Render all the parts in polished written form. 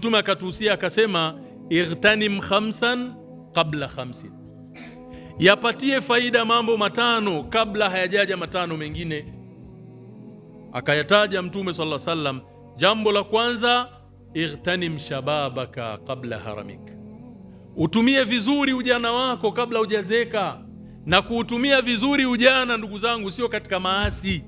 Mtume akatuhusia akasema, igtanim khamsan qabla khamsin, yapatie faida mambo matano kabla hayajaja matano mengine. Akayataja Mtume sallallahu alaihi wasallam. Jambo la kwanza, igtanim shababaka qabla haramik, utumie vizuri ujana wako kabla hujazeka. Na kuutumia vizuri ujana, ndugu zangu, sio katika maasi.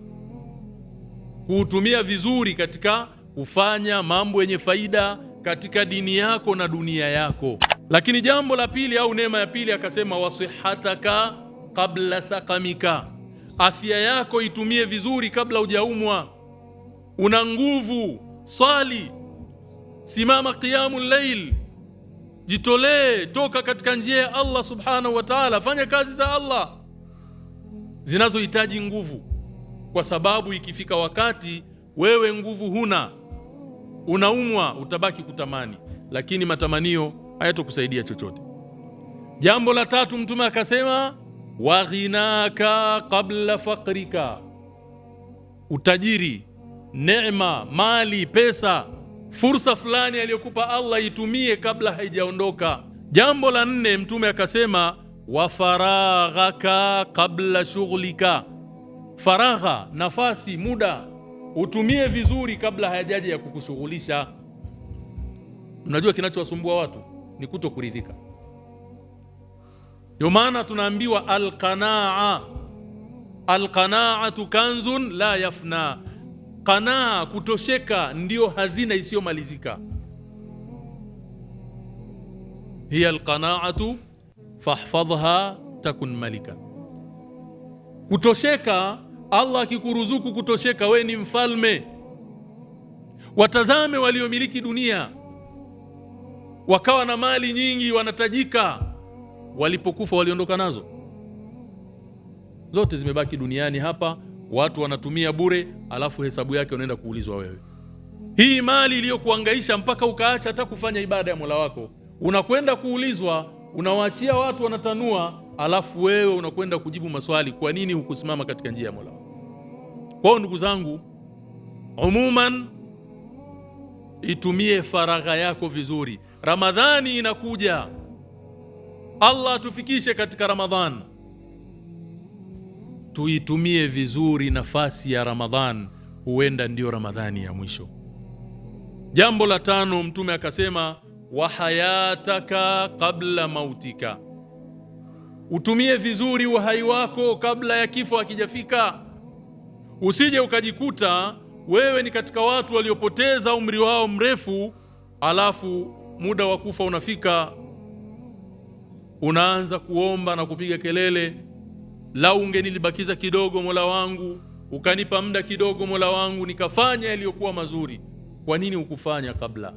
Kuutumia vizuri katika kufanya mambo yenye faida katika dini yako na dunia yako. Lakini jambo la pili au neema ya pili akasema, wasihataka qabla sakamika, afya yako itumie vizuri kabla hujaumwa. Una nguvu, swali, simama qiyamul layl, jitolee, toka katika njia ya Allah subhanahu wa ta'ala, fanya kazi za Allah zinazohitaji nguvu, kwa sababu ikifika wakati wewe nguvu huna, unaumwa, utabaki kutamani, lakini matamanio hayatokusaidia chochote. Jambo la tatu Mtume akasema, waghinaka qabla faqrika, utajiri, neema, mali, pesa, fursa fulani aliyokupa Allah itumie kabla haijaondoka. Jambo la nne Mtume akasema, wa faraghaka qabla shughlika, faragha, nafasi, muda utumie vizuri kabla hayajaja ya kukushughulisha. Mnajua kinachowasumbua watu ni kutokuridhika. Ndio maana tunaambiwa alqanaa'atu kanzun la yafna, qanaa, kutosheka, ndio hazina isiyomalizika. Hiya alqanaa'atu fahfadhha takun malika. Kutosheka, Allah akikuruzuku kutosheka, we ni mfalme. Watazame waliomiliki dunia wakawa na mali nyingi, wanatajika, walipokufa waliondoka nazo zote, zimebaki duniani hapa, watu wanatumia bure, alafu hesabu yake unaenda kuulizwa wewe. Hii mali iliyokuhangaisha mpaka ukaacha hata kufanya ibada ya Mola wako, unakwenda kuulizwa, unawaachia watu wanatanua, alafu wewe unakwenda kujibu maswali, kwa nini hukusimama katika njia ya Mola wako? Kwa ndugu zangu, umuman, itumie faragha yako vizuri. Ramadhani inakuja, Allah atufikishe katika Ramadhan, tuitumie vizuri nafasi ya Ramadhan, huenda ndio Ramadhani ya mwisho. Jambo la tano Mtume akasema, wa hayataka qabla mautika, utumie vizuri uhai wako kabla ya kifo hakijafika. Usije ukajikuta wewe ni katika watu waliopoteza umri wao mrefu, alafu muda wa kufa unafika, unaanza kuomba na kupiga kelele, lau ungenilibakiza kidogo Mola wangu, ukanipa muda kidogo Mola wangu, nikafanya yaliyokuwa mazuri. Kwa nini hukufanya kabla?